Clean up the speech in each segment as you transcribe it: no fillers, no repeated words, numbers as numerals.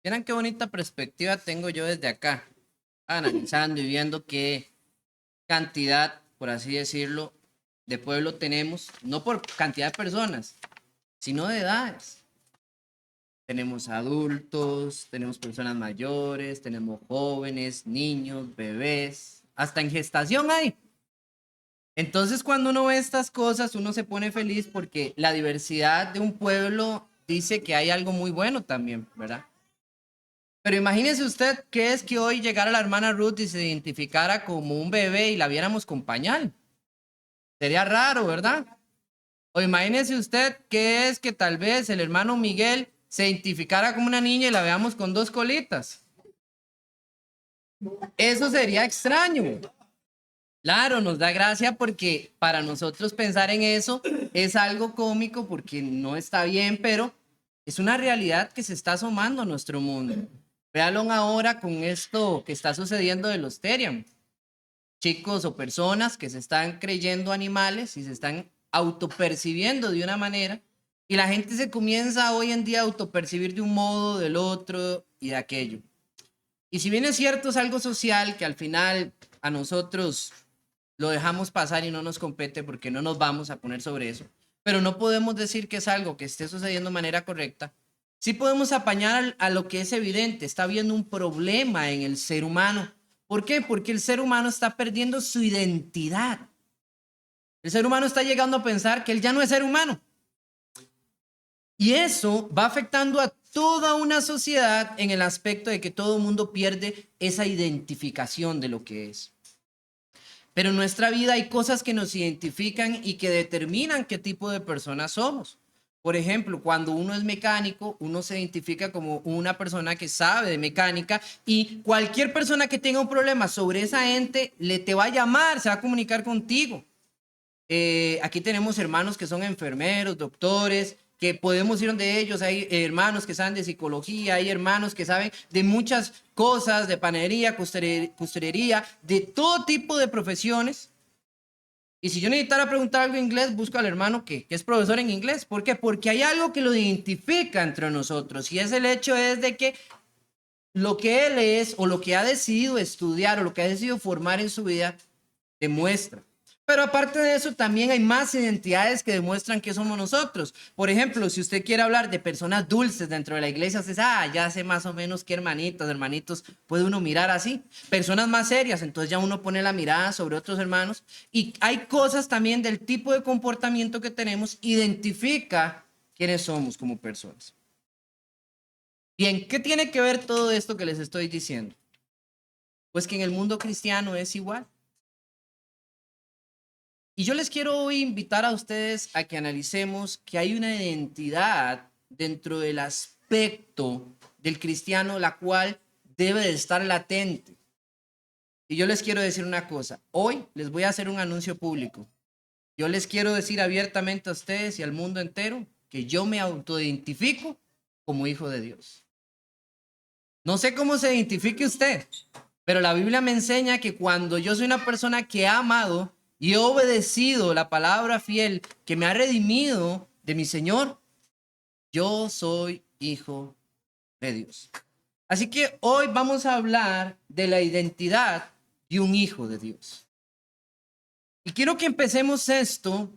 Miren qué bonita perspectiva tengo yo desde acá, analizando y viendo qué cantidad, por así decirlo, de pueblo tenemos, no por cantidad de personas, sino de edades. Tenemos adultos, tenemos personas mayores, tenemos jóvenes, niños, bebés, hasta en gestación hay. Entonces, cuando uno ve estas cosas, uno se pone feliz porque la diversidad de un pueblo dice que hay algo muy bueno también, ¿verdad? Pero imagínese usted qué es que hoy llegara la hermana Ruth y se identificara como un bebé y la viéramos con pañal. Sería raro, ¿verdad? O imagínese usted qué es que tal vez el hermano Miguel se identificara como una niña y la veamos con dos colitas. Eso sería extraño. Claro, nos da gracia porque para nosotros pensar en eso es algo cómico porque no está bien, pero es una realidad que se está asomando a nuestro mundo. Véanlo ahora con esto que está sucediendo de los Terian. Chicos o personas que se están creyendo animales y se están autopercibiendo de una manera y la gente se comienza hoy en día a autopercibir de un modo, del otro y de aquello. Y si bien es cierto, es algo social que al final a nosotros lo dejamos pasar y no nos compete porque no nos vamos a poner sobre eso, pero no podemos decir que es algo que esté sucediendo de manera correcta. Sí podemos apañar a lo que es evidente, está habiendo un problema en el ser humano. ¿Por qué? Porque el ser humano está perdiendo su identidad. El ser humano está llegando a pensar que él ya no es ser humano. Y eso va afectando a toda una sociedad en el aspecto de que todo el mundo pierde esa identificación de lo que es. Pero en nuestra vida hay cosas que nos identifican y que determinan qué tipo de personas somos. Por ejemplo, cuando uno es mecánico, uno se identifica como una persona que sabe de mecánica y cualquier persona que tenga un problema sobre esa ente te va a llamar, se va a comunicar contigo. Aquí tenemos hermanos que son enfermeros, doctores, que podemos ir donde ellos. Hay hermanos que saben de psicología, hay hermanos que saben de muchas cosas, de panadería, costurería, de todo tipo de profesiones. Y si yo necesitara preguntar algo en inglés, busco al hermano que es profesor en inglés. ¿Por qué? Porque hay algo que lo identifica entre nosotros y es el hecho es de que lo que él es o lo que ha decidido estudiar o lo que ha decidido formar en su vida demuestra. Pero aparte de eso, también hay más identidades que demuestran que somos nosotros. Por ejemplo, si usted quiere hablar de personas dulces dentro de la iglesia, usted dice, ya sé más o menos qué hermanitos, puede uno mirar así. Personas más serias, entonces ya uno pone la mirada sobre otros hermanos. Y hay cosas también del tipo de comportamiento que tenemos, identifica quiénes somos como personas. Bien, ¿qué tiene que ver todo esto que les estoy diciendo? Pues que en el mundo cristiano es igual. Y yo les quiero hoy invitar a ustedes a que analicemos que hay una identidad dentro del aspecto del cristiano, la cual debe de estar latente. Y yo les quiero decir una cosa, hoy les voy a hacer un anuncio público. Yo les quiero decir abiertamente a ustedes y al mundo entero que yo me autoidentifico como hijo de Dios. No sé cómo se identifique usted, pero la Biblia me enseña que cuando yo soy una persona que ha amado y he obedecido la palabra fiel que me ha redimido de mi Señor, yo soy hijo de Dios. Así que hoy vamos a hablar de la identidad de un hijo de Dios. Y quiero que empecemos esto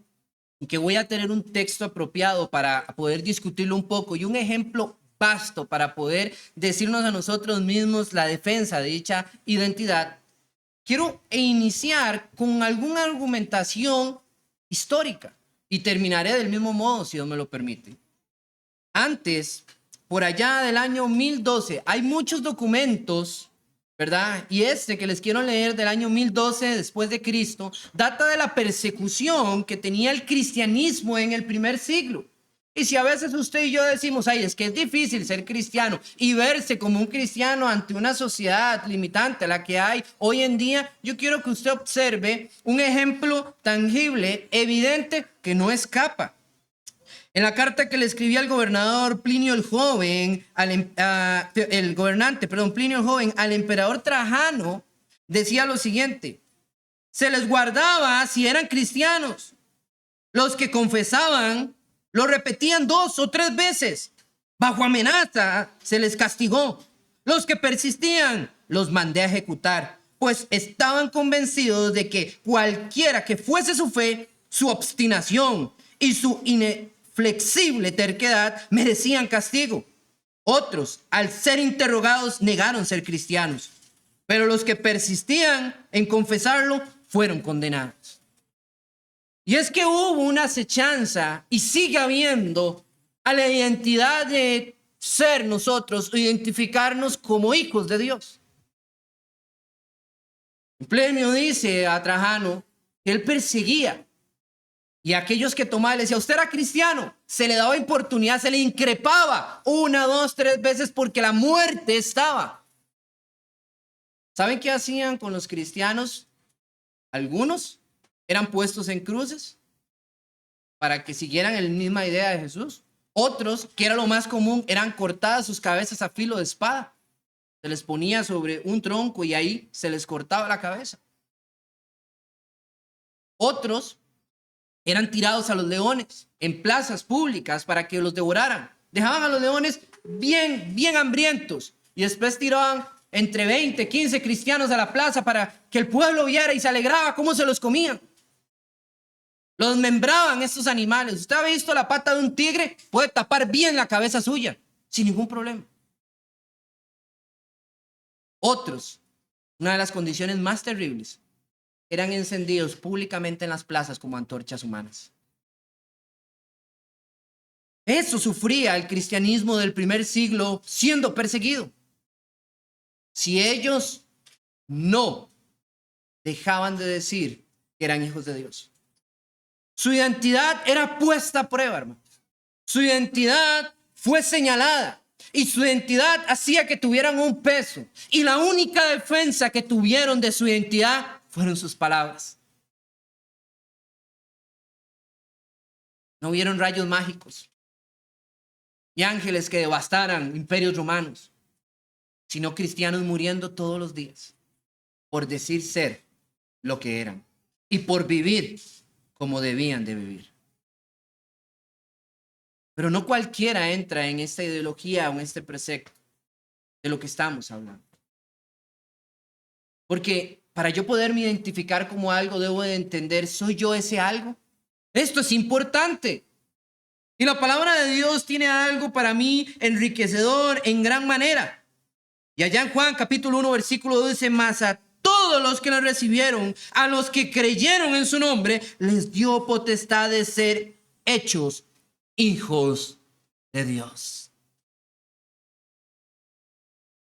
y que voy a tener un texto apropiado para poder discutirlo un poco y un ejemplo vasto para poder decirnos a nosotros mismos la defensa de dicha identidad. Quiero iniciar con alguna argumentación histórica y terminaré del mismo modo, si Dios me lo permite. Antes, por allá del año 1012, hay muchos documentos, ¿verdad? Y este que les quiero leer del año 1012 después de Cristo, data de la persecución que tenía el cristianismo en el primer siglo. Y si a veces usted y yo decimos, es que es difícil ser cristiano y verse como un cristiano ante una sociedad limitante a la que hay hoy en día, yo quiero que usted observe un ejemplo tangible, evidente, que no escapa. En la carta que le escribía el gobernador Plinio el Joven, Plinio el Joven al emperador Trajano, decía lo siguiente: se les guardaba si eran cristianos. Los que confesaban lo repetían 2 o 3 veces. Bajo amenaza se les castigó. Los que persistían los mandé a ejecutar, pues estaban convencidos de que cualquiera que fuese su fe, su obstinación y su inflexible terquedad merecían castigo. Otros, al ser interrogados, negaron ser cristianos, pero los que persistían en confesarlo fueron condenados. Y es que hubo una acechanza y sigue habiendo a la identidad de ser nosotros, identificarnos como hijos de Dios. Plinio dice a Trajano que él perseguía, y a aquellos que tomaban le decía, usted era cristiano, se le daba oportunidad, se le increpaba 1, 2, 3 veces porque la muerte estaba. ¿Saben qué hacían con los cristianos? Algunos eran puestos en cruces para que siguieran la misma idea de Jesús. Otros, que era lo más común, eran cortadas sus cabezas a filo de espada. Se les ponía sobre un tronco y ahí se les cortaba la cabeza. Otros eran tirados a los leones en plazas públicas para que los devoraran. Dejaban a los leones bien hambrientos y después tiraban entre 20, 15 cristianos a la plaza para que el pueblo viera y se alegraba cómo se los comían. Los membraban estos animales. Usted ha visto la pata de un tigre, puede tapar bien la cabeza suya sin ningún problema. Otros, una de las condiciones más terribles, eran encendidos públicamente en las plazas como antorchas humanas. Eso sufría el cristianismo del primer siglo siendo perseguido. Si ellos no dejaban de decir que eran hijos de Dios, su identidad era puesta a prueba, hermanos. Su identidad fue señalada y su identidad hacía que tuvieran un peso. Y la única defensa que tuvieron de su identidad fueron sus palabras. No vieron rayos mágicos y ángeles que devastaran imperios romanos, sino cristianos muriendo todos los días por decir ser lo que eran y por vivir como debían de vivir. Pero no cualquiera entra en esta ideología o en este precepto de lo que estamos hablando. Porque para yo poderme identificar como algo, debo de entender, ¿soy yo ese algo? Esto es importante. Y la palabra de Dios tiene algo para mí enriquecedor en gran manera. Y allá en Juan capítulo 1 versículo 2 dice, mas a todos los que le recibieron, a los que creyeron en su nombre, les dio potestad de ser hechos hijos de Dios.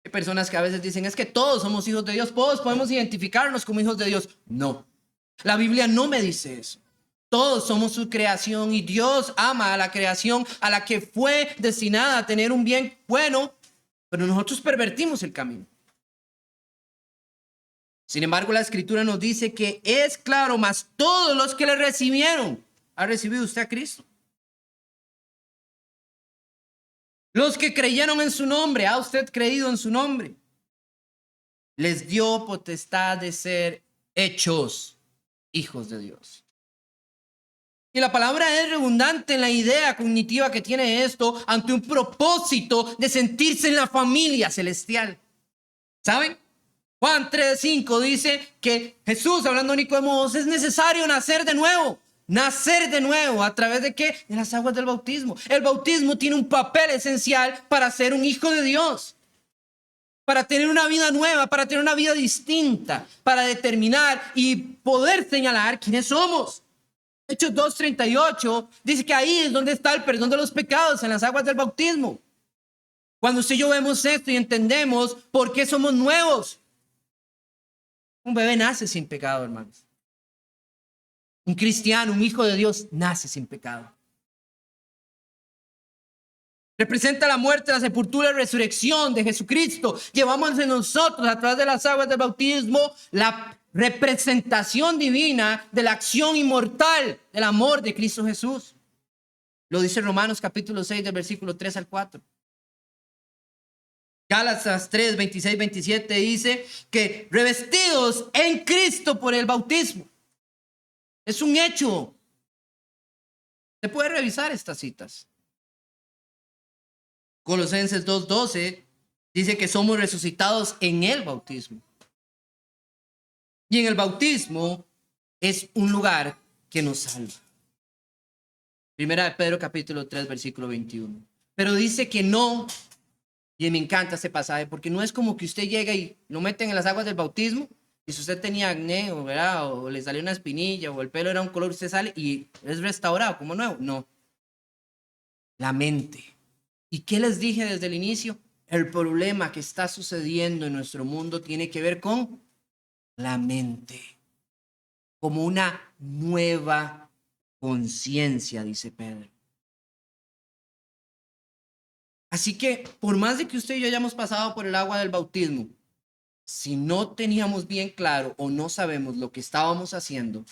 Hay personas que a veces dicen, es que todos somos hijos de Dios, todos podemos identificarnos como hijos de Dios. No, la Biblia no me dice eso. Todos somos su creación y Dios ama a la creación a la que fue destinada a tener un bien bueno, pero nosotros pervertimos el camino. Sin embargo, la Escritura nos dice que es claro, mas todos los que le recibieron, ¿ha recibido usted a Cristo? Los que creyeron en su nombre, ¿ha usted creído en su nombre? Les dio potestad de ser hechos hijos de Dios. Y la palabra es redundante en la idea cognitiva que tiene esto ante un propósito de sentirse en la familia celestial. ¿Saben? Juan 3:5 dice que Jesús, hablando a Nicodemo, es necesario nacer de nuevo. Nacer de nuevo, ¿a través de qué? De las aguas del bautismo. El bautismo tiene un papel esencial para ser un hijo de Dios, para tener una vida nueva, para tener una vida distinta, para determinar y poder señalar quiénes somos. Hechos 2:38 dice que ahí es donde está el perdón de los pecados, en las aguas del bautismo. Cuando usted y yo vemos esto y entendemos por qué somos nuevos. Un bebé nace sin pecado, hermanos. Un cristiano, un hijo de Dios, nace sin pecado. Representa la muerte, la sepultura y la resurrección de Jesucristo. Llevamos en nosotros, a través de las aguas del bautismo, la representación divina de la acción inmortal del amor de Cristo Jesús. Lo dice Romanos capítulo 6, del versículo 3 al 4. Gálatas 3, 26, 27 dice que revestidos en Cristo por el bautismo. Es un hecho. Se puede revisar estas citas. Colosenses 2:12 dice que somos resucitados en el bautismo. Y en el bautismo es un lugar que nos salva. Primera de Pedro capítulo 3 versículo 21. Pero dice que no, y me encanta ese pasaje, porque no es como que usted llega y lo meten en las aguas del bautismo, y si usted tenía acné, o le salió una espinilla, o el pelo era un color, usted sale y es restaurado como nuevo. No. La mente. ¿Y qué les dije desde el inicio? El problema que está sucediendo en nuestro mundo tiene que ver con la mente. Como una nueva conciencia, dice Pedro. Así que, por más de que usted y yo hayamos pasado por el agua del bautismo, si no teníamos bien claro o no sabemos lo que estábamos haciendo,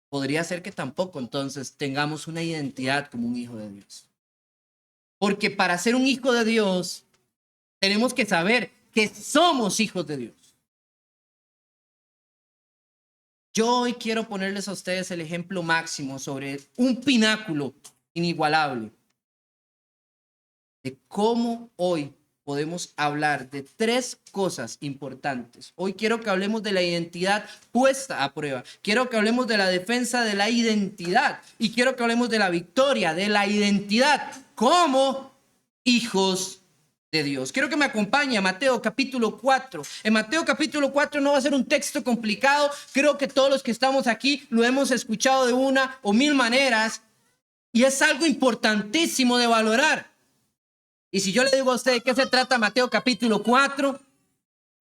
podría ser que tampoco entonces tengamos una identidad como un hijo de Dios. Porque para ser un hijo de Dios, tenemos que saber que somos hijos de Dios. Yo hoy quiero ponerles a ustedes el ejemplo máximo sobre un pináculo inigualable de cómo hoy podemos hablar de tres cosas importantes. Hoy quiero que hablemos de la identidad puesta a prueba. Quiero que hablemos de la defensa de la identidad. Y quiero que hablemos de la victoria de la identidad como hijos de Dios. Quiero que me acompañe a Mateo capítulo 4. En Mateo capítulo 4 no va a ser un texto complicado. Creo que todos los que estamos aquí lo hemos escuchado de una o mil maneras. Y es algo importantísimo de valorar. Y si yo le digo a usted de qué se trata Mateo capítulo 4,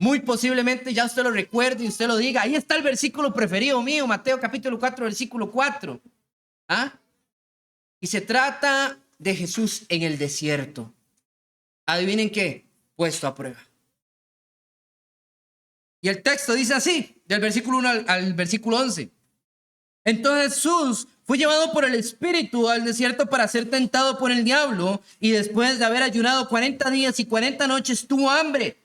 muy posiblemente ya usted lo recuerde y usted lo diga. Ahí está el versículo preferido mío, Mateo capítulo 4, versículo 4. ¿Ah? Y se trata de Jesús en el desierto. ¿Adivinen qué? Puesto a prueba. Y el texto dice así, del versículo 1 al versículo 11. Entonces Jesús fue llevado por el Espíritu al desierto para ser tentado por el diablo, y después de haber ayunado 40 días y 40 noches tuvo hambre.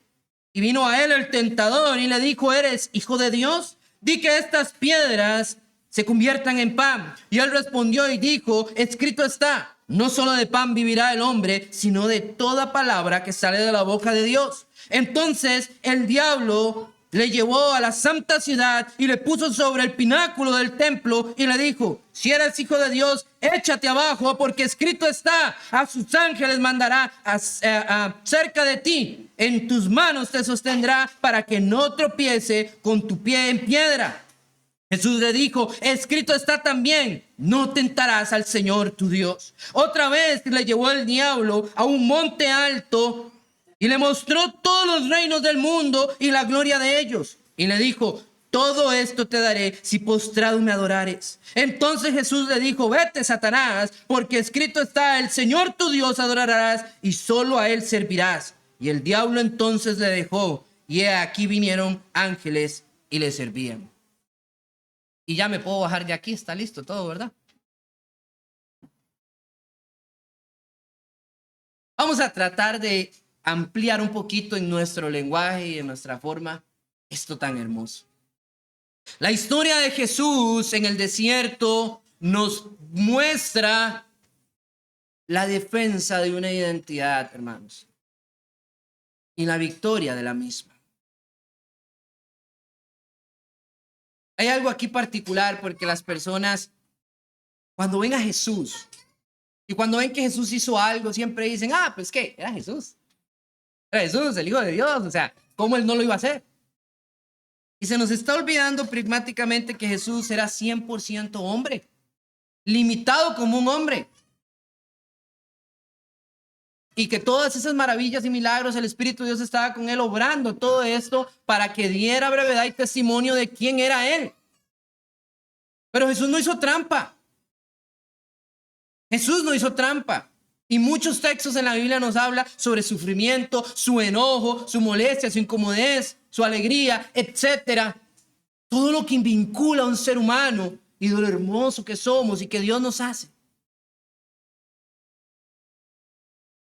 Y vino a él el tentador y le dijo: ¿eres hijo de Dios? Di que estas piedras se conviertan en pan. Y él respondió y dijo: escrito está, no solo de pan vivirá el hombre, sino de toda palabra que sale de la boca de Dios. Entonces el diablo le llevó a la santa ciudad y le puso sobre el pináculo del templo y le dijo: si eres hijo de Dios, échate abajo, porque escrito está, a sus ángeles mandará cerca de ti, en tus manos te sostendrá para que no tropiece con tu pie en piedra. Jesús le dijo: escrito está también, no tentarás al Señor tu Dios. Otra vez le llevó el diablo a un monte alto y le mostró todos los reinos del mundo y la gloria de ellos. Y le dijo: todo esto te daré si postrado me adorares. Entonces Jesús le dijo: vete, Satanás, porque escrito está, el Señor tu Dios adorarás y solo a él servirás. Y el diablo entonces le dejó, y he aquí vinieron ángeles y le servían. Y ya me puedo bajar de aquí, está listo todo, ¿verdad? Vamos a tratar de ampliar un poquito en nuestro lenguaje y en nuestra forma esto tan hermoso. La historia de Jesús en el desierto nos muestra la defensa de una identidad, hermanos, y la victoria de la misma. Hay algo aquí particular porque las personas, cuando ven a Jesús y cuando ven que Jesús hizo algo, siempre dicen: ah, pues ¿qué? Era Jesús. Era Jesús, el Hijo de Dios. O sea, ¿cómo él no lo iba a hacer? Y se nos está olvidando pragmáticamente que Jesús era 100% hombre, limitado como un hombre. Y que todas esas maravillas y milagros, el Espíritu de Dios estaba con él obrando todo esto para que diera brevedad y testimonio de quién era él. Pero Jesús no hizo trampa. Jesús no hizo trampa. Y muchos textos en la Biblia nos habla sobre sufrimiento, su enojo, su molestia, su incomodez, su alegría, etcétera. Todo lo que vincula a un ser humano y de lo hermoso que somos y que Dios nos hace.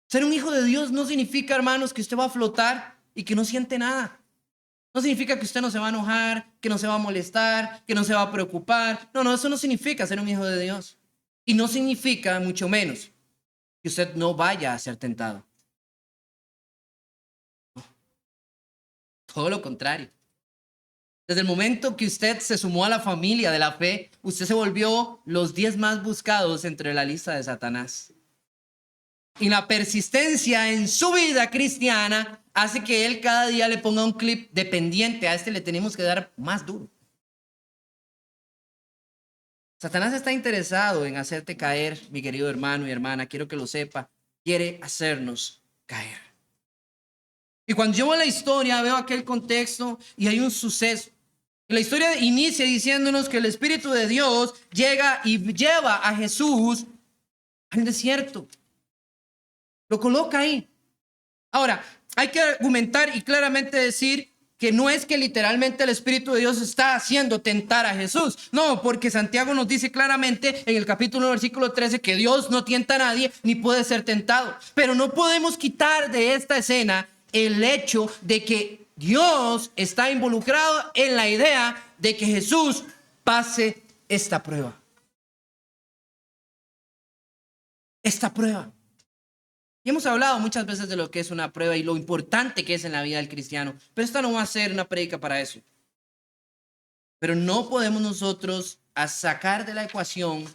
Ser un hijo de Dios no significa, hermanos, que usted va a flotar y que no siente nada. No significa que usted no se va a enojar, que no se va a molestar, que no se va a preocupar. No, eso no significa ser un hijo de Dios. Y no significa, mucho menos, que usted no vaya a ser tentado. Todo lo contrario. Desde el momento que usted se sumó a la familia de la fe, usted se volvió los 10 más buscados entre la lista de Satanás. Y la persistencia en su vida cristiana hace que él cada día le ponga un clip dependiente. A este le tenemos que dar más duro. Satanás está interesado en hacerte caer, mi querido hermano y hermana. Quiero que lo sepa. Quiere hacernos caer. Y cuando yo veo la historia, veo aquel contexto y hay un suceso. La historia inicia diciéndonos que el Espíritu de Dios llega y lleva a Jesús al desierto. Lo coloca ahí. Ahora, hay que argumentar y claramente decir que no es que literalmente el Espíritu de Dios está haciendo tentar a Jesús. No, porque Santiago nos dice claramente en el capítulo 1, versículo 13, que Dios no tienta a nadie ni puede ser tentado. Pero no podemos quitar de esta escena el hecho de que Dios está involucrado en la idea de que Jesús pase esta prueba. Esta prueba. Y hemos hablado muchas veces de lo que es una prueba y lo importante que es en la vida del cristiano. Pero esta no va a ser una prédica para eso. Pero no podemos nosotros sacar de la ecuación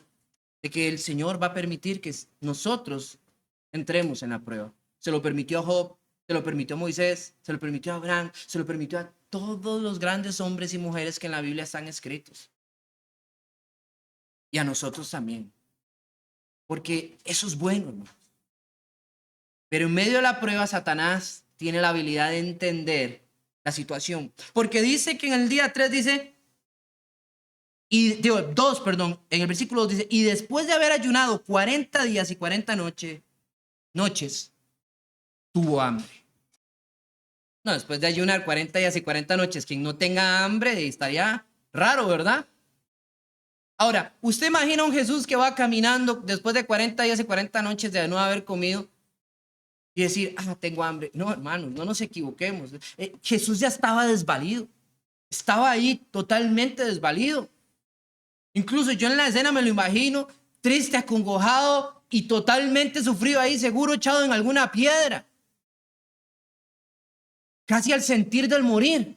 de que el Señor va a permitir que nosotros entremos en la prueba. Se lo permitió a Job, se lo permitió a Moisés, se lo permitió a Abraham, se lo permitió a todos los grandes hombres y mujeres que en la Biblia están escritos. Y a nosotros también. Porque eso es bueno, hermano. Pero en medio de la prueba, Satanás tiene la habilidad de entender la situación. Porque dice que en el día 3 dice, en el versículo 2 dice, y después de haber ayunado 40 días y 40 noches, tuvo hambre. No, después de ayunar 40 días y 40 noches, quien no tenga hambre estaría raro, ¿verdad? Ahora, ¿usted imagina a un Jesús que va caminando después de 40 días y 40 noches de no haber comido y decir, tengo hambre? No, hermanos, no nos equivoquemos. Jesús ya estaba desvalido. Estaba ahí totalmente desvalido. Incluso yo en la escena me lo imagino triste, acongojado y totalmente sufrido ahí, seguro echado en alguna piedra. Casi al sentir del morir.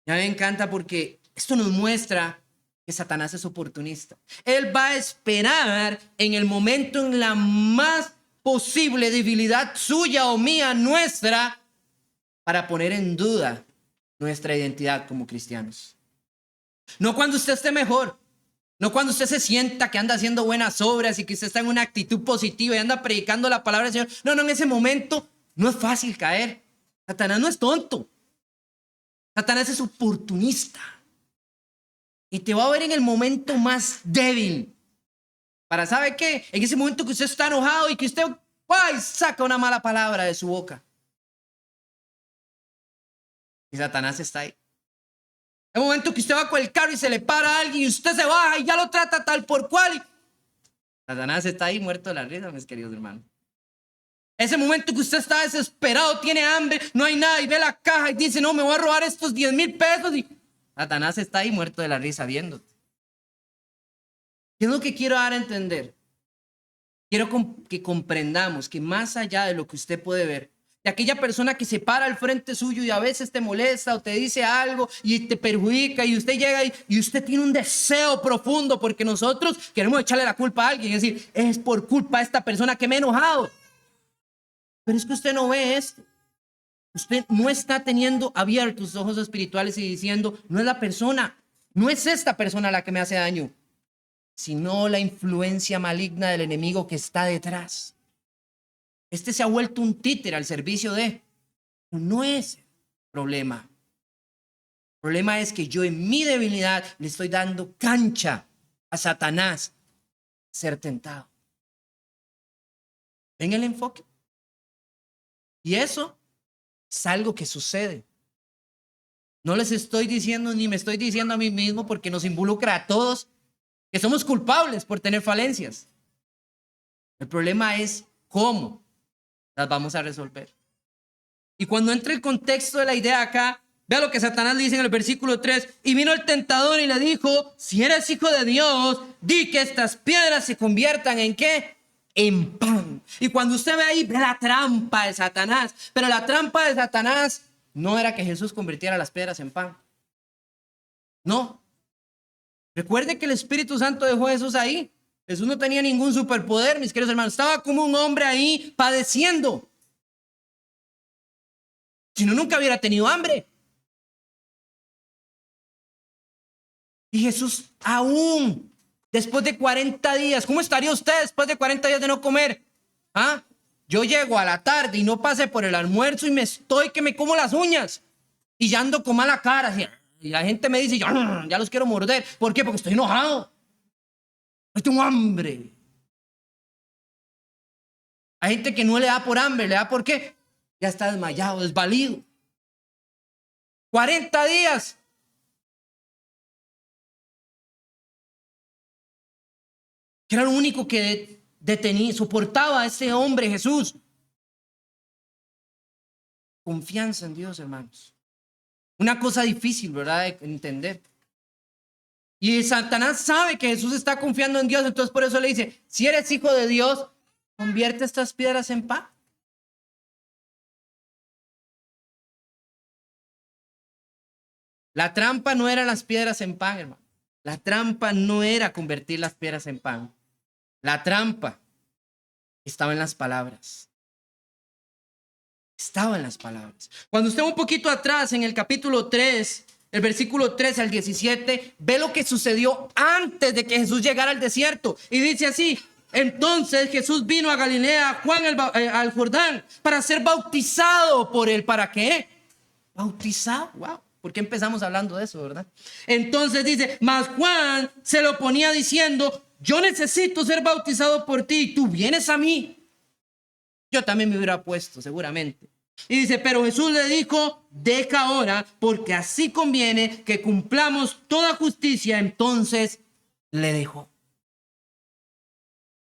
Ya me encanta porque esto nos muestra que Satanás es oportunista. Él va a esperar en el momento en la más posible debilidad suya o mía, nuestra, para poner en duda nuestra identidad como cristianos. No cuando usted esté mejor, no cuando usted se sienta que anda haciendo buenas obras y que usted está en una actitud positiva y anda predicando la palabra del Señor. No, en ese momento no es fácil caer. Satanás no es tonto. Satanás es oportunista. Y te va a ver en el momento más débil. Para, ¿sabe qué? En ese momento que usted está enojado y que usted saca una mala palabra de su boca. Y Satanás está ahí. En el momento que usted va con el carro y se le para a alguien y usted se baja y ya lo trata tal por cual. Satanás está ahí muerto de la risa, mis queridos hermanos. Ese momento que usted está desesperado, tiene hambre, no hay nada y ve la caja y dice, no, me voy a robar estos 10,000 pesos. Y Satanás está ahí muerto de la risa viéndote. ¿Qué es lo que quiero dar a entender? Quiero que comprendamos que más allá de lo que usted puede ver, de aquella persona que se para al frente suyo y a veces te molesta o te dice algo y te perjudica y usted llega y usted tiene un deseo profundo porque nosotros queremos echarle la culpa a alguien, es decir, es por culpa de esta persona que me he enojado. Pero es que usted no ve esto. Usted no está teniendo abiertos sus ojos espirituales y diciendo, no es la persona, no es esta persona la que me hace daño, sino la influencia maligna del enemigo que está detrás. Este se ha vuelto un títere al servicio de. No es el problema. El problema es que yo en mi debilidad le estoy dando cancha a Satanás a ser tentado. ¿Ven el enfoque? Y eso es algo que sucede. No les estoy diciendo ni me estoy diciendo a mí mismo porque nos involucra a todos que somos culpables por tener falencias. El problema es cómo las vamos a resolver. Y cuando entra el contexto de la idea acá, vea lo que Satanás dice en el versículo 3. Y vino el tentador y le dijo, si eres hijo de Dios, di que estas piedras se conviertan ¿en qué? en pan. Y cuando usted ve ahí, ve la trampa de Satanás. Pero la trampa de Satanás no era que Jesús convirtiera las piedras en pan. No. Recuerde que el Espíritu Santo dejó a Jesús ahí. Jesús no tenía ningún superpoder, mis queridos hermanos. Estaba como un hombre ahí padeciendo. Si no, nunca hubiera tenido hambre. Y Jesús aún, después de 40 días, ¿cómo estaría usted después de 40 días de no comer? ¿Ah? Yo llego a la tarde y no pasé por el almuerzo y que me como las uñas. Y ya ando con mala cara. Y la gente me dice, ya los quiero morder. ¿Por qué? Porque estoy enojado. Tengo hambre. Hay gente que no le da por hambre, le da por qué. Ya está desmayado, desvalido. 40 días. Que era lo único que detenía, soportaba a ese hombre Jesús. Confianza en Dios, hermanos. Una cosa difícil, ¿verdad?, de entender. Y Satanás sabe que Jesús está confiando en Dios, entonces por eso le dice, si eres hijo de Dios, convierte estas piedras en pan. La trampa no era las piedras en pan, hermano. La trampa no era convertir las piedras en pan. La trampa estaba en las palabras. Estaba en las palabras. Cuando usted va un poquito atrás, en el capítulo 3, el versículo 13 al 17, ve lo que sucedió antes de que Jesús llegara al desierto. Y dice así, entonces Jesús vino a Galilea, Juan al Jordán, para ser bautizado por él. ¿Para qué? Bautizado, wow. ¿Por qué empezamos hablando de eso, verdad? Entonces dice, mas Juan se lo ponía diciendo, yo necesito ser bautizado por ti y tú vienes a mí. Yo también me hubiera puesto, seguramente. Y dice, pero Jesús le dijo, deja ahora, porque así conviene que cumplamos toda justicia. Entonces le dejó.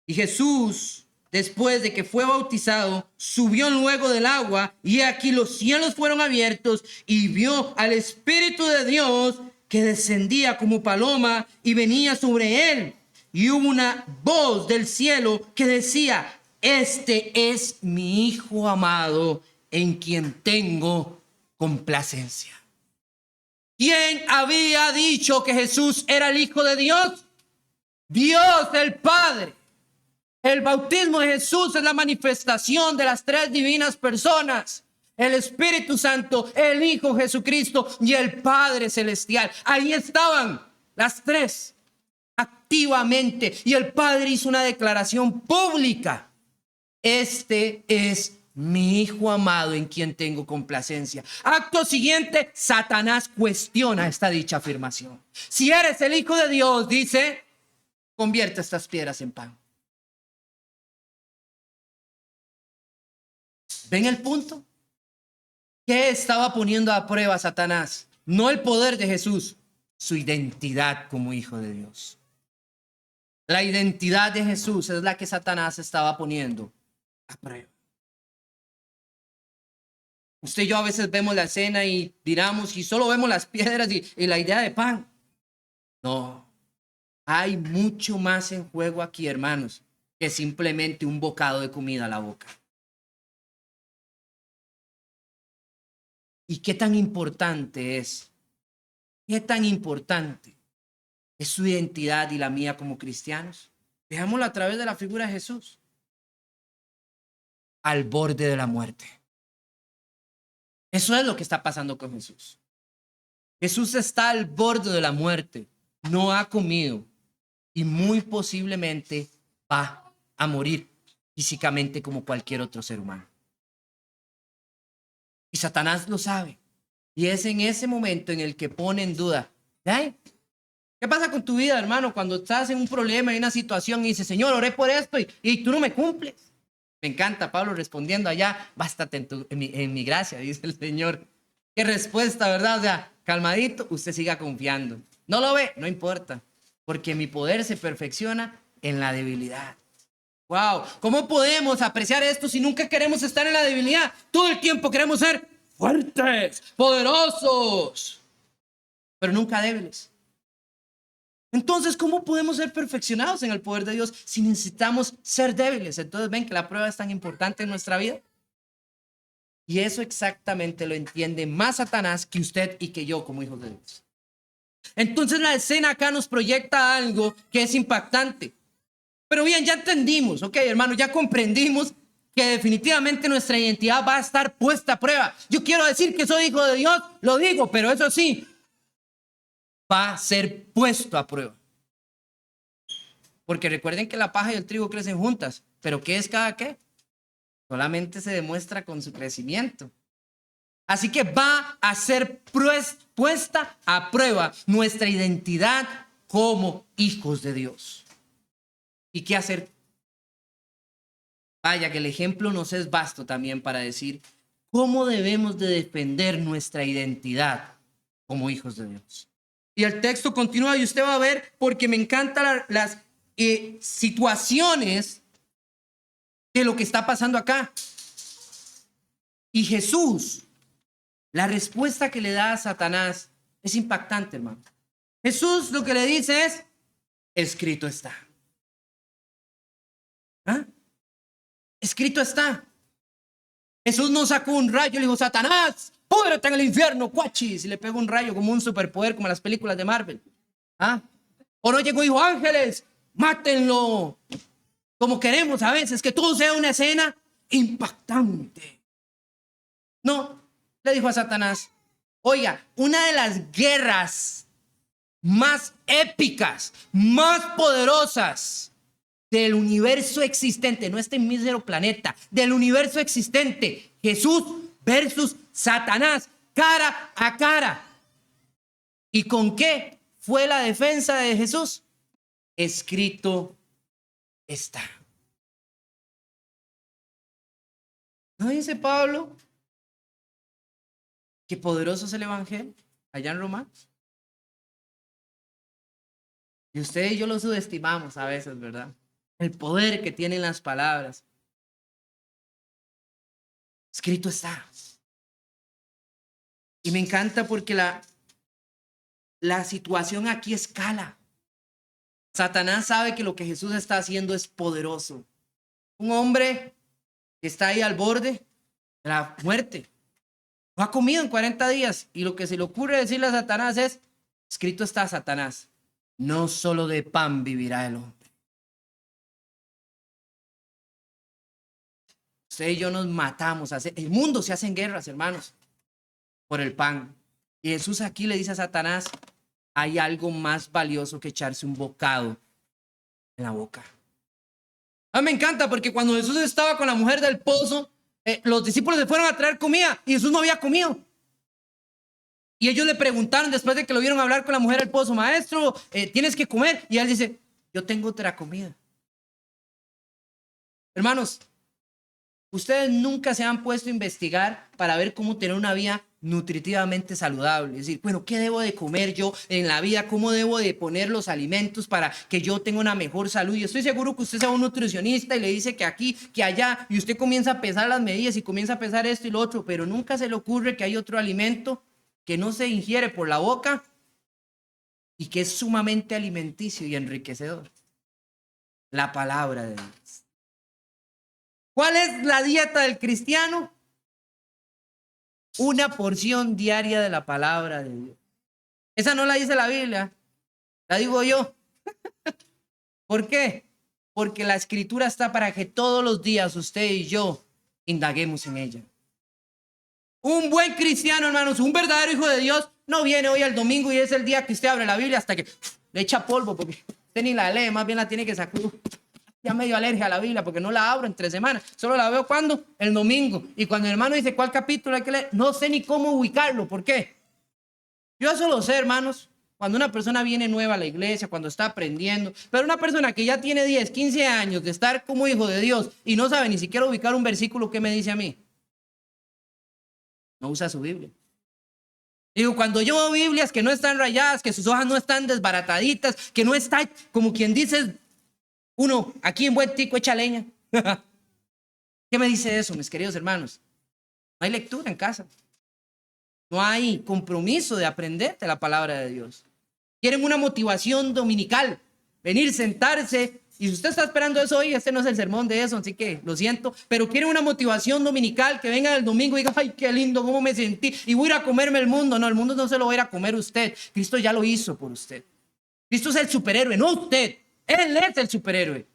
Y Jesús, después de que fue bautizado, subió luego del agua, y aquí los cielos fueron abiertos, y vio al Espíritu de Dios que descendía como paloma y venía sobre él. Y hubo una voz del cielo que decía, este es mi Hijo amado, en quien tengo complacencia. ¿Quién había dicho que Jesús era el Hijo de Dios? Dios el Padre. El bautismo de Jesús es la manifestación de las tres divinas personas: el Espíritu Santo, el Hijo Jesucristo y el Padre Celestial. Ahí estaban las tres activamente, y el Padre hizo una declaración pública: este es mi Hijo amado, en quien tengo complacencia. Acto siguiente, Satanás cuestiona esta dicha afirmación. Si eres el Hijo de Dios, dice, convierte estas piedras en pan. ¿Ven el punto? ¿Qué estaba poniendo a prueba Satanás? No el poder de Jesús, su identidad como Hijo de Dios. La identidad de Jesús es la que Satanás estaba poniendo a prueba. Usted y yo a veces vemos la escena y diramos, y solo vemos las piedras y la idea de pan. No, hay mucho más en juego aquí, hermanos, que simplemente un bocado de comida a la boca. ¿Y qué tan importante es? ¿Qué tan importante es su identidad y la mía como cristianos? Veámoslo a través de la figura de Jesús. Al borde de la muerte. Eso es lo que está pasando con Jesús. Jesús está al borde de la muerte. No ha comido y muy posiblemente va a morir físicamente como cualquier otro ser humano. Y Satanás lo sabe. Y es en ese momento en el que pone en duda. ¿Eh? ¿Qué pasa con tu vida, hermano? Cuando estás en un problema, en una situación y dices, Señor, oré por esto y tú no me cumples. Me encanta Pablo respondiendo allá, bástate en mi gracia, dice el Señor. Qué respuesta, ¿verdad? O sea, calmadito, usted siga confiando. ¿No lo ve? No importa, porque mi poder se perfecciona en la debilidad. Wow, ¿cómo podemos apreciar esto si nunca queremos estar en la debilidad? Todo el tiempo queremos ser fuertes, poderosos, pero nunca débiles. Entonces, ¿cómo podemos ser perfeccionados en el poder de Dios si necesitamos ser débiles? Entonces, ven que la prueba es tan importante en nuestra vida. Y eso exactamente lo entiende más Satanás que usted y que yo como hijos de Dios. Entonces, la escena acá nos proyecta algo que es impactante. Pero bien, ya entendimos, ok, hermano, ya comprendimos que definitivamente nuestra identidad va a estar puesta a prueba. Yo quiero decir que soy hijo de Dios, lo digo, pero eso sí, va a ser puesto a prueba. Porque recuerden que la paja y el trigo crecen juntas, pero ¿qué es cada qué? Solamente se demuestra con su crecimiento. Así que va a ser puesta a prueba nuestra identidad como hijos de Dios. ¿Y qué hacer? Vaya que el ejemplo nos es vasto también para decir cómo debemos de defender nuestra identidad como hijos de Dios. Y el texto continúa y usted va a ver, porque me encantan las situaciones de lo que está pasando acá. Y Jesús, la respuesta que le da a Satanás es impactante, hermano. Jesús lo que le dice es, escrito está. ¿Ah? Escrito está. Jesús no sacó un rayo y le dijo, Satanás, púdrete en el infierno, cuachis. Y le pegó un rayo como un superpoder, como en las películas de Marvel. ¿Ah? O no llegó y dijo, ángeles, mátenlo. Como queremos a veces, que todo sea una escena impactante. No, le dijo a Satanás, oiga, una de las guerras más épicas, más poderosas del universo existente, no este mísero planeta, del universo existente, Jesús versus Satanás, cara a cara. ¿Y con qué fue la defensa de Jesús? Escrito está. ¿No dice Pablo qué poderoso es el evangelio allá en Romanos? Y usted y yo lo subestimamos a veces, ¿verdad? El poder que tienen las palabras. Escrito está. Y me encanta porque la situación aquí escala. Satanás sabe que lo que Jesús está haciendo es poderoso. Un hombre que está ahí al borde de la muerte. No ha comido en 40 días. Y lo que se le ocurre decirle a Satanás es, escrito está, Satanás, no solo de pan vivirá el hombre. Usted y yo nos matamos. El mundo se hace en guerras, hermanos, por el pan. Y Jesús aquí le dice a Satanás, hay algo más valioso que echarse un bocado en la boca. A mí me encanta porque cuando Jesús estaba con la mujer del pozo, los discípulos se fueron a traer comida y Jesús no había comido. Y ellos le preguntaron después de que lo vieron hablar con la mujer del pozo, maestro, tienes que comer. Y él dice, yo tengo otra comida. Hermanos, ustedes nunca se han puesto a investigar para ver cómo tener una vida nutritivamente saludable. Es decir, bueno, ¿qué debo de comer yo en la vida? ¿Cómo debo de poner los alimentos para que yo tenga una mejor salud? Y estoy seguro que usted sea un nutricionista y le dice que aquí, que allá, y usted comienza a pesar las medidas y comienza a pesar esto y lo otro, pero nunca se le ocurre que hay otro alimento que no se ingiere por la boca y que es sumamente alimenticio y enriquecedor. La palabra de Dios. ¿Cuál es la dieta del cristiano? Una porción diaria de la palabra de Dios. Esa no la dice la Biblia, la digo yo. ¿Por qué? Porque la escritura está para que todos los días usted y yo indaguemos en ella. Un buen cristiano, hermanos, un verdadero hijo de Dios, no viene hoy al domingo y es el día que usted abre la Biblia hasta que le echa polvo, porque usted ni la lee, más bien la tiene que sacudir. Ya medio alergia a la Biblia porque no la abro en 3 semanas. Solo la veo cuando el domingo. Y cuando el hermano dice cuál capítulo hay que leer, no sé ni cómo ubicarlo. ¿Por qué? Yo eso lo sé, hermanos. Cuando una persona viene nueva a la iglesia, cuando está aprendiendo, pero una persona que ya tiene 10, 15 años de estar como hijo de Dios y no sabe ni siquiera ubicar un versículo, ¿qué me dice a mí? No usa su Biblia. Digo, cuando yo veo Biblias que no están rayadas, que sus hojas no están desbarataditas, que no está como quien dice uno, aquí en buen tico echa leña. ¿Qué me dice eso, mis queridos hermanos? No hay lectura en casa. No hay compromiso de aprender de la palabra de Dios. Quieren una motivación dominical, venir, sentarse. Y si usted está esperando eso hoy, este no es el sermón de eso, así que lo siento. Pero quieren una motivación dominical, que venga el domingo y diga, ay, qué lindo, cómo me sentí. Y voy a ir a comerme el mundo. No, el mundo no se lo va a ir a comer usted. Cristo ya lo hizo por usted. Cristo es el superhéroe, no usted. Él es el superhéroe.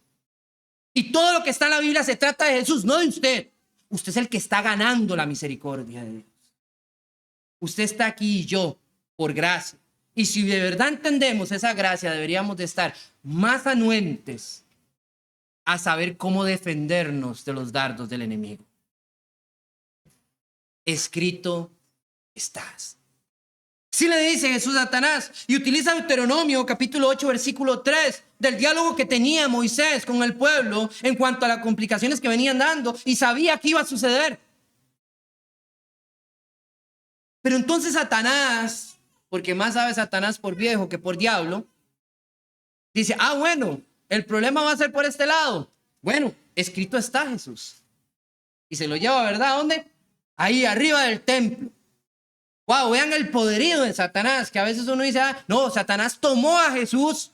Y todo lo que está en la Biblia se trata de Jesús, no de usted. Usted es el que está ganando la misericordia de Dios. Usted está aquí y yo por gracia. Y si de verdad entendemos esa gracia, deberíamos de estar más anuentes a saber cómo defendernos de los dardos del enemigo. Escrito estás. Sí le dice Jesús a Satanás, y utiliza Deuteronomio capítulo 8 versículo 3 del diálogo que tenía Moisés con el pueblo en cuanto a las complicaciones que venían dando, y sabía que iba a suceder. Pero entonces Satanás, porque más sabe Satanás por viejo que por diablo, dice, bueno, el problema va a ser por este lado. Bueno, escrito está, Jesús. Y se lo lleva, ¿verdad? ¿A dónde? Ahí arriba del templo. Wow, vean el poderío de Satanás, que a veces uno dice, no, Satanás tomó a Jesús,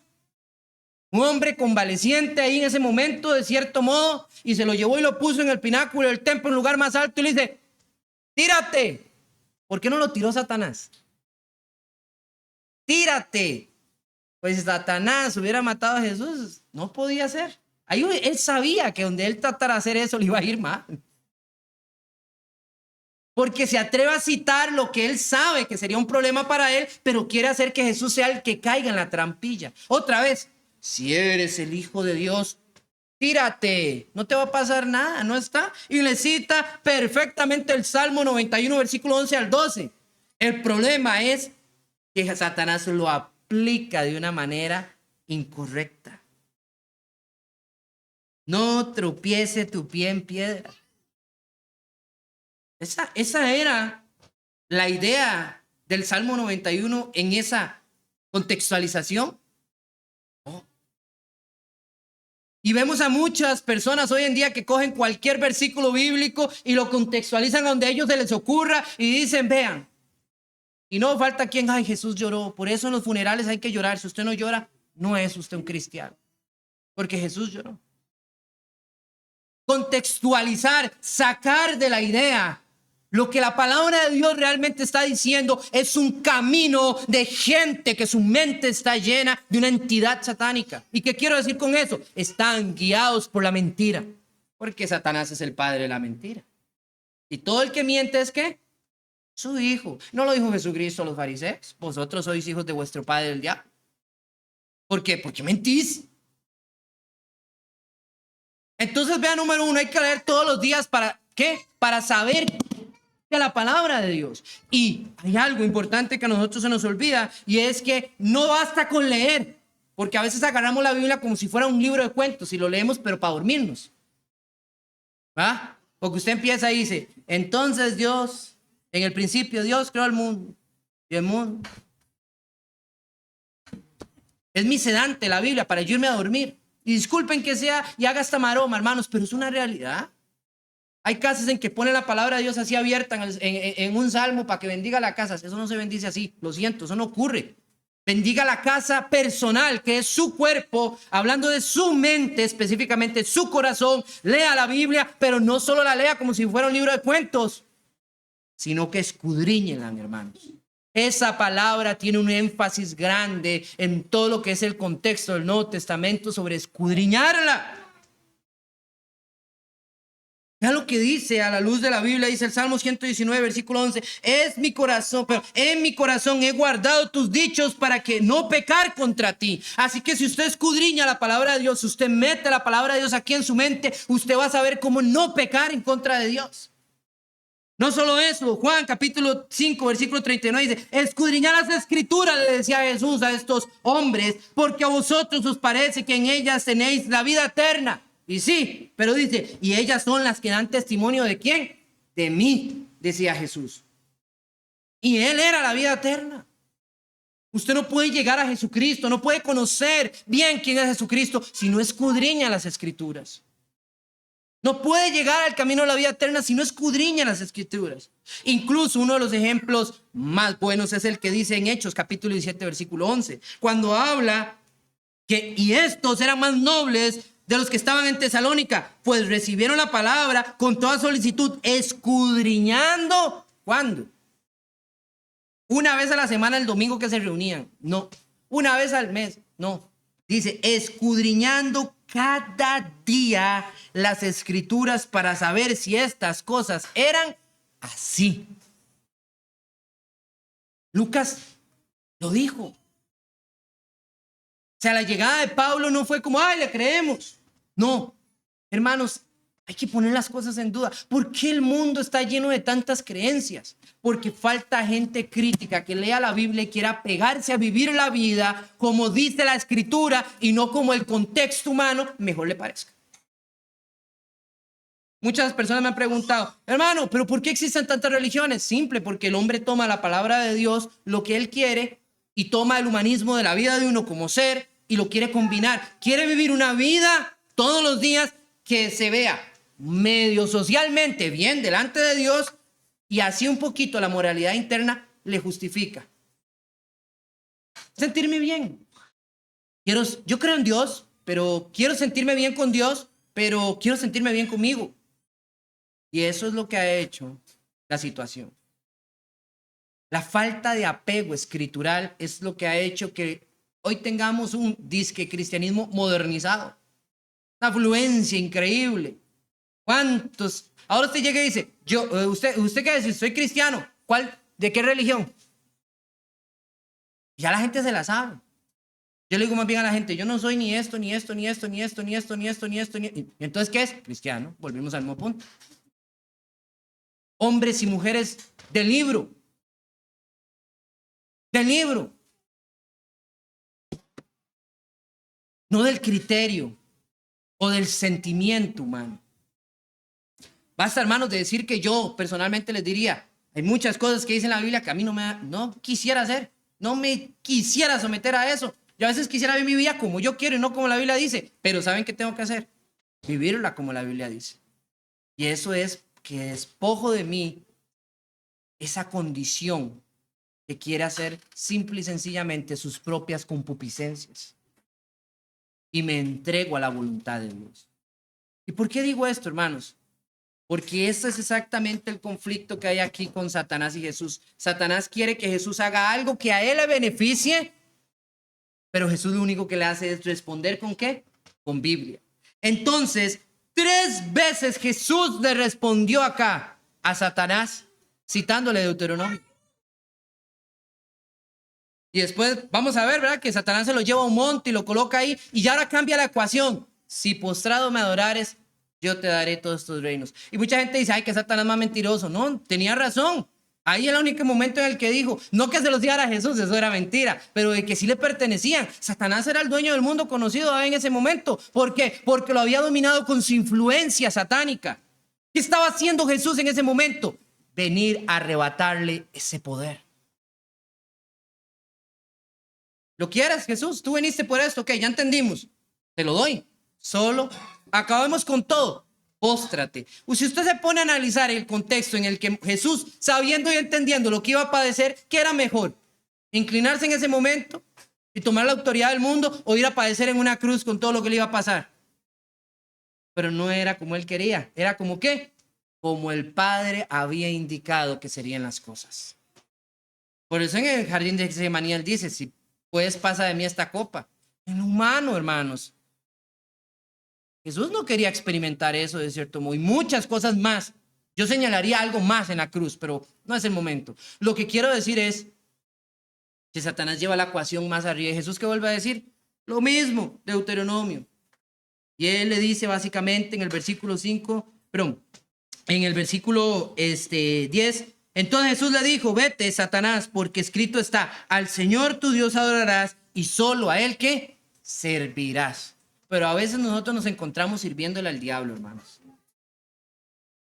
un hombre convaleciente ahí en ese momento, de cierto modo, y se lo llevó y lo puso en el pináculo del templo, en el lugar más alto, y le dice, tírate. ¿Por qué no lo tiró Satanás? Tírate. Pues si Satanás hubiera matado a Jesús, no podía ser. Ahí él sabía que donde él tratara de hacer eso le iba a ir mal. Porque se atreve a citar lo que él sabe que sería un problema para él, pero quiere hacer que Jesús sea el que caiga en la trampilla. Otra vez, si eres el Hijo de Dios, tírate, no te va a pasar nada, ¿no está? Y le cita perfectamente el Salmo 91, versículo 11 al 12. El problema es que Satanás lo aplica de una manera incorrecta. No tropiece tu pie en piedra. Esa era la idea del Salmo 91 en esa contextualización. Oh. Y vemos a muchas personas hoy en día que cogen cualquier versículo bíblico y lo contextualizan donde a ellos se les ocurra y dicen, vean, y no falta quien, ay, Jesús lloró. Por eso en los funerales hay que llorar. Si usted no llora, no es usted un cristiano. Porque Jesús lloró. Contextualizar, sacar de la idea lo que la palabra de Dios realmente está diciendo es un camino de gente que su mente está llena de una entidad satánica. ¿Y qué quiero decir con eso? Están guiados por la mentira, porque Satanás es el padre de la mentira. Y todo el que miente es ¿qué? Su hijo. No lo dijo Jesucristo a los fariseos. Vosotros sois hijos de vuestro padre el diablo. ¿Por qué? Porque mentís. Entonces, vea, número uno, hay que leer todos los días para ¿qué? Para saber de la palabra de Dios. Y hay algo importante que a nosotros se nos olvida, y es que no basta con leer, porque a veces agarramos la Biblia como si fuera un libro de cuentos y lo leemos pero para dormirnos. ¿Ah? Porque usted empieza y dice, entonces Dios, en el principio Dios creó el mundo, y el mundo es mi sedante la Biblia para yo irme a dormir. Y disculpen que sea y haga esta maroma, hermanos, pero es una realidad. Hay casas en que pone la palabra de Dios así abierta en un salmo para que bendiga la casa. Eso no se bendice así, lo siento, eso no ocurre. Bendiga la casa personal, que es su cuerpo, hablando de su mente, específicamente su corazón. Lea la Biblia, pero no solo la lea como si fuera un libro de cuentos, sino que escudriñenla, hermanos. Esa palabra tiene un énfasis grande en todo lo que es el contexto del Nuevo Testamento sobre escudriñarla. Vean lo que dice a la luz de la Biblia, dice el Salmo 119, versículo 11. Es mi corazón, pero en mi corazón he guardado tus dichos para que no pecar contra ti. Así que si usted escudriña la palabra de Dios, si usted mete la palabra de Dios aquí en su mente, usted va a saber cómo no pecar en contra de Dios. No solo eso, Juan capítulo 5, versículo 39 dice, escudriñad las escrituras, le decía Jesús a estos hombres, porque a vosotros os parece que en ellas tenéis la vida eterna. Y sí, pero dice, y ellas son las que dan testimonio ¿de quién? De mí, decía Jesús. Y Él era la vida eterna. Usted no puede llegar a Jesucristo, no puede conocer bien quién es Jesucristo si no escudriña las escrituras. No puede llegar al camino de la vida eterna si no escudriña las Escrituras. Incluso uno de los ejemplos más buenos es el que dice en Hechos capítulo 17 versículo 11, cuando habla que y estos eran más nobles de los que estaban en Tesalónica, pues recibieron la palabra con toda solicitud, escudriñando. ¿Cuándo? Una vez a la semana, el domingo que se reunían. No. Una vez al mes. No. Dice, escudriñando cada día las Escrituras para saber si estas cosas eran así. Lucas lo dijo. O sea, la llegada de Pablo no fue como, ay, le creemos. No, hermanos, hay que poner las cosas en duda. ¿Por qué el mundo está lleno de tantas creencias? Porque falta gente crítica que lea la Biblia y quiera pegarse a vivir la vida como dice la Escritura y no como el contexto humano mejor le parezca. Muchas personas me han preguntado, hermano, ¿pero por qué existen tantas religiones? Simple, porque el hombre toma la palabra de Dios, lo que él quiere, y toma el humanismo de la vida de uno como ser y lo quiere combinar. Quiere vivir una vida todos los días que se vea medio socialmente bien delante de Dios y así un poquito la moralidad interna le justifica. Sentirme bien. Yo creo en Dios, pero quiero sentirme bien con Dios, pero quiero sentirme bien conmigo. Y eso es lo que ha hecho la situación. La falta de apego escritural es lo que ha hecho que hoy tengamos un disque cristianismo modernizado. Una afluencia increíble. ¿Cuántos? Ahora usted llega y dice, ¿usted qué dice? Soy cristiano. ¿Cuál? ¿De qué religión? Ya la gente se la sabe. Yo le digo más bien a la gente, yo no soy ni esto, ni esto, ni esto, ni esto, ni esto, ni esto, ni esto, ni esto. ¿Y entonces qué es? Cristiano. Volvimos al mismo punto. Hombres y mujeres del libro. Del libro. No del criterio o del sentimiento humano. Basta, hermanos, de decir que yo personalmente les diría, hay muchas cosas que dice en la Biblia que a mí no quisiera hacer, no me quisiera someter a eso. Yo a veces quisiera vivir mi vida como yo quiero y no como la Biblia dice, pero ¿saben qué tengo que hacer? Vivirla como la Biblia dice. Y eso es que despojo de mí esa condición que quiere hacer simple y sencillamente sus propias concupiscencias. Y me entrego a la voluntad de Dios. ¿Y por qué digo esto, hermanos? Porque este es exactamente el conflicto que hay aquí con Satanás y Jesús. Satanás quiere que Jesús haga algo que a él le beneficie, pero Jesús lo único que le hace es responder ¿con qué? Con Biblia. Entonces, 3 veces Jesús le respondió acá a Satanás, citándole Deuteronomio. Y después vamos a ver, ¿verdad? Que Satanás se lo lleva a un monte y lo coloca ahí y ya ahora cambia la ecuación. Si postrado me adorares, yo te daré todos estos reinos. Y mucha gente dice, ay, que Satanás más mentiroso. No, tenía razón. Ahí es el único momento en el que dijo, no que se los diera a Jesús, eso era mentira, pero de que sí le pertenecían. Satanás era el dueño del mundo conocido en ese momento. ¿Por qué? Porque lo había dominado con su influencia satánica. ¿Qué estaba haciendo Jesús en ese momento? Venir a arrebatarle ese poder. ¿Lo quieres, Jesús? Tú viniste por esto, ok, ya entendimos. Te lo doy. Solo acabemos con todo. Póstrate. Si usted se pone a analizar el contexto en el que Jesús, sabiendo y entendiendo lo que iba a padecer, ¿qué era mejor? ¿Inclinarse en ese momento y tomar la autoridad del mundo o ir a padecer en una cruz con todo lo que le iba a pasar? Pero no era como él quería. ¿Era como qué? Como el Padre había indicado que serían las cosas. Por eso en el jardín de Getsemaní él dice, si pues pasa de mí esta copa. En lo humano, hermanos. Jesús no quería experimentar eso de cierto modo y muchas cosas más. Yo señalaría algo más en la cruz, pero no es el momento. Lo que quiero decir es que Satanás lleva la ecuación más arriba. ¿Y Jesús qué vuelve a decir? Lo mismo, Deuteronomio. Y él le dice básicamente en el versículo 5, perdón, en el versículo 10, entonces Jesús le dijo, vete, Satanás, porque escrito está, al Señor tu Dios adorarás y solo a Él ¿qué? Servirás. Pero a veces nosotros nos encontramos sirviéndole al diablo, hermanos.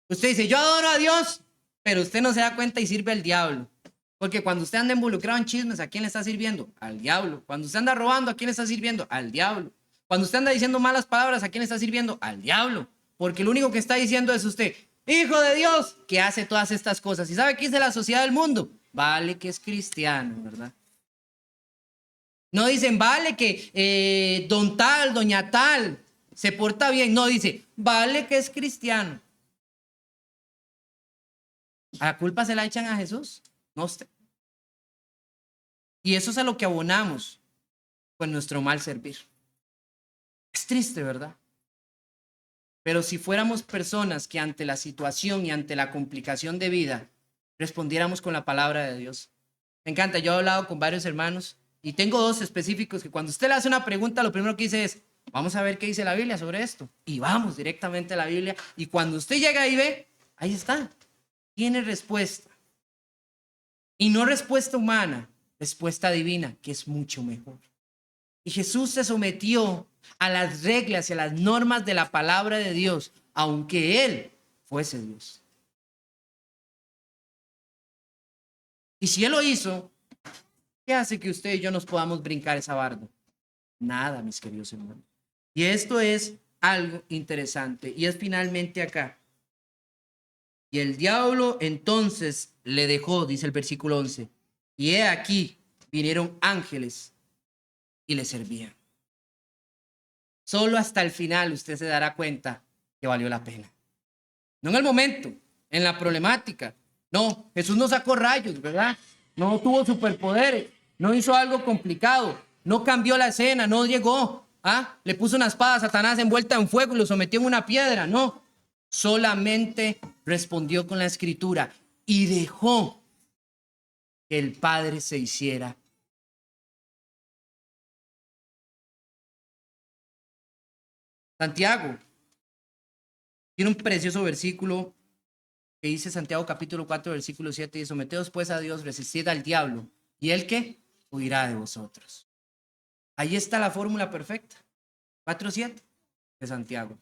Usted dice, yo adoro a Dios, pero usted no se da cuenta y sirve al diablo. Porque cuando usted anda involucrado en chismes, ¿a quién le está sirviendo? Al diablo. Cuando usted anda robando, ¿a quién le está sirviendo? Al diablo. Cuando usted anda diciendo malas palabras, ¿a quién le está sirviendo? Al diablo. porque lo único que está diciendo es usted, hijo de Dios, que hace todas estas cosas. ¿Y sabe qué dice la sociedad del mundo? Vale que es cristiano, ¿verdad? No dicen, vale que don tal, doña tal, se porta bien. No, dice, vale que es cristiano. ¿A la culpa se la echan a Jesús? No usted. Y eso es a lo que abonamos con nuestro mal servir. Es triste, ¿verdad? Pero si fuéramos personas que ante la situación y ante la complicación de vida respondiéramos con la palabra de Dios. Me encanta, yo he hablado con varios hermanos y tengo dos específicos que cuando usted le hace una pregunta, lo primero que dice es, vamos a ver qué dice la Biblia sobre esto. Y vamos directamente a la Biblia. Y cuando usted llega y ve, ahí está. Tiene respuesta. Y no respuesta humana, respuesta divina, que es mucho mejor. Y Jesús se sometió a las reglas y a las normas de la palabra de Dios, aunque Él fuese Dios. Y si Él lo hizo, ¿qué hace que usted y yo nos podamos brincar esa barda? Nada, mis queridos hermanos. Y esto es algo interesante. Y es finalmente acá. Y el diablo entonces le dejó, dice el versículo 11. Y he aquí, vinieron ángeles y le servían. Solo hasta el final usted se dará cuenta que valió la pena. No en el momento, en la problemática. No, Jesús no sacó rayos, ¿verdad? No tuvo superpoderes, no hizo algo complicado, no cambió la escena, no llegó, le puso una espada a Satanás envuelta en fuego y lo sometió en una piedra. No, solamente respondió con la escritura y dejó que el Padre se hiciera. Santiago tiene un precioso versículo que dice Santiago capítulo 4 versículo 7, y someteos pues a Dios, resistid al diablo, y él ¿qué? Huirá de vosotros. Ahí está la fórmula perfecta. 4:7 de Santiago.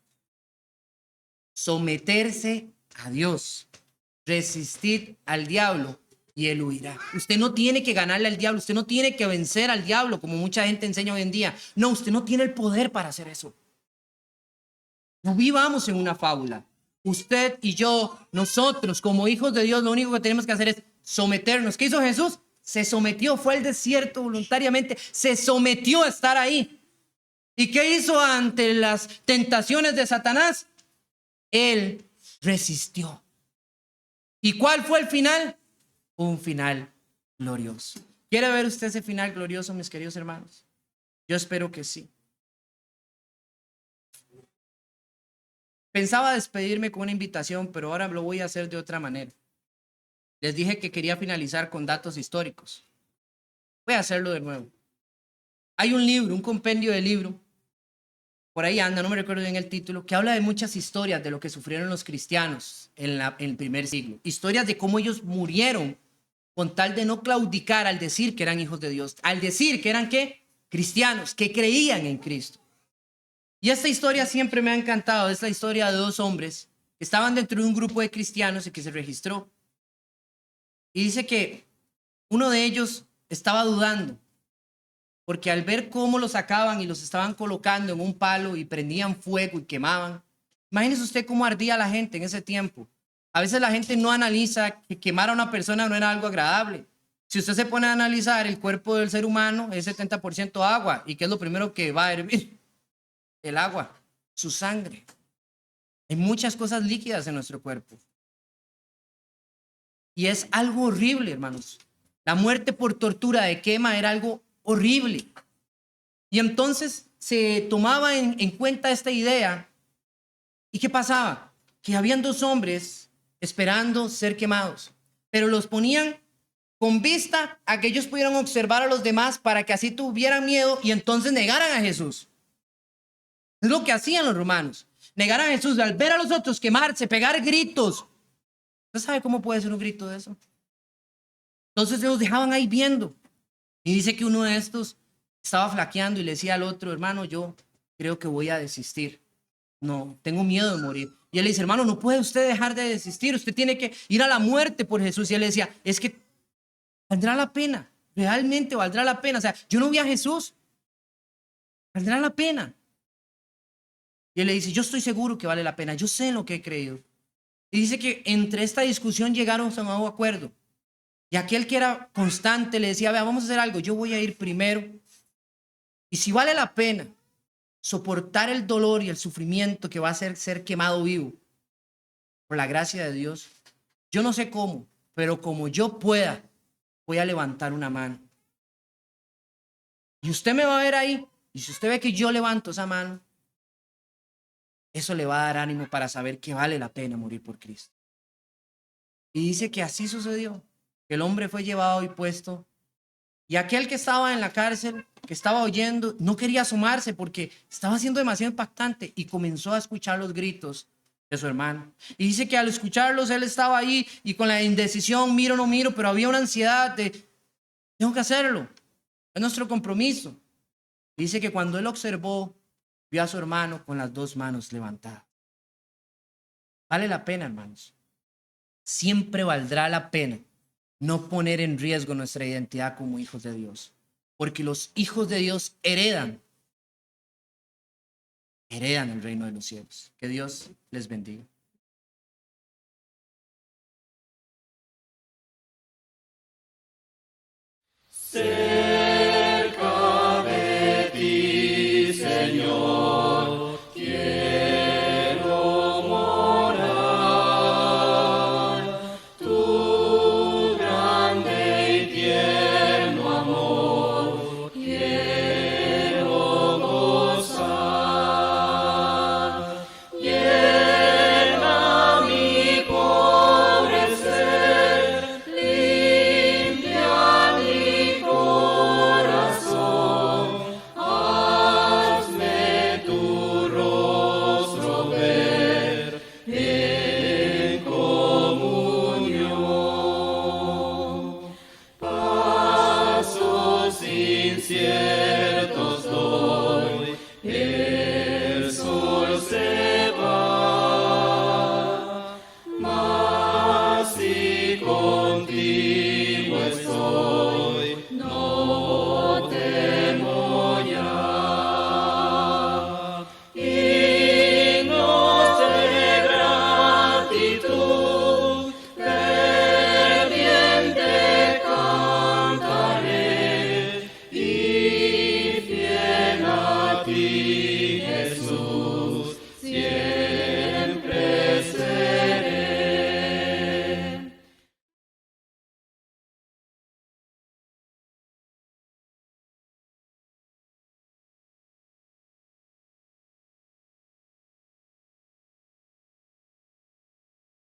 Someterse a Dios, resistir al diablo y él huirá. Usted no tiene que ganarle al diablo, usted no tiene que vencer al diablo como mucha gente enseña hoy en día. No, usted no tiene el poder para hacer eso. No vivamos en una fábula. Usted y yo, nosotros como hijos de Dios, lo único que tenemos que hacer es someternos. ¿Qué hizo Jesús? Se sometió, fue al desierto voluntariamente, se sometió a estar ahí. ¿Y qué hizo ante las tentaciones de Satanás? Él resistió. ¿Y cuál fue el final? Un final glorioso. ¿Quiere ver usted ese final glorioso, mis queridos hermanos? Yo espero que sí. Pensaba despedirme con una invitación, pero ahora lo voy a hacer de otra manera. Les dije que quería finalizar con datos históricos. Voy a hacerlo de nuevo. Hay un libro, un compendio de libro, por ahí anda, no me recuerdo bien el título, que habla de muchas historias de lo que sufrieron los cristianos en el primer siglo. Historias de cómo ellos murieron con tal de no claudicar al decir que eran hijos de Dios, al decir que eran ¿qué? Cristianos, que creían en Cristo. Y esta historia siempre me ha encantado. Es la historia de dos hombres que estaban dentro de un grupo de cristianos y que se registró. Y dice que uno de ellos estaba dudando, porque al ver cómo los sacaban y los estaban colocando en un palo y prendían fuego y quemaban, imagínese usted cómo ardía la gente en ese tiempo. A veces la gente no analiza que quemar a una persona no era algo agradable. Si usted se pone a analizar, el cuerpo del ser humano es 70% agua. ¿Y qué es lo primero que va a hervir? El agua, su sangre. Hay muchas cosas líquidas en nuestro cuerpo. Y es algo horrible, hermanos. La muerte por tortura de quema era algo horrible. Y entonces se tomaba en cuenta esta idea. ¿Y qué pasaba? Que habían dos hombres esperando ser quemados, pero los ponían con vista a que ellos pudieran observar a los demás para que así tuvieran miedo y entonces negaran a Jesús. Es lo que hacían los romanos. Negar a Jesús al ver a los otros quemarse, pegar gritos. ¿Usted sabe cómo puede ser un grito de eso? Entonces los dejaban ahí viendo. Y dice que uno de estos estaba flaqueando y le decía al otro, hermano, yo creo que voy a desistir. No, tengo miedo de morir. Y él le dice, hermano, no puede usted dejar de desistir. Usted tiene que ir a la muerte por Jesús. Y él le decía, es que valdrá la pena. Realmente valdrá la pena. O sea, yo no vi a Jesús. Valdrá la pena. Y él le dice, yo estoy seguro que vale la pena, yo sé en lo que he creído. Y dice que entre esta discusión llegaron a un nuevo acuerdo. Y aquel que era constante le decía, vea, vamos a hacer algo, yo voy a ir primero. Y si vale la pena soportar el dolor y el sufrimiento que va a ser quemado vivo, por la gracia de Dios, yo no sé cómo, pero como yo pueda, voy a levantar una mano. Y usted me va a ver ahí. Y si usted ve que yo levanto esa mano, eso le va a dar ánimo para saber que vale la pena morir por Cristo. Y dice que así sucedió, que el hombre fue llevado y puesto. Y aquel que estaba en la cárcel, que estaba oyendo, no quería asomarse porque estaba siendo demasiado impactante y comenzó a escuchar los gritos de su hermano. Y dice que al escucharlos él estaba ahí y con la indecisión, miro o no miro, pero había una ansiedad de, tengo que hacerlo, es nuestro compromiso. Y dice que cuando él observó, vio a su hermano con las dos manos levantadas. Vale la pena, hermanos. Siempre valdrá la pena no poner en riesgo nuestra identidad como hijos de Dios, porque los hijos de Dios heredan el reino de los cielos. Que Dios les bendiga. Cerca de ti, Señor.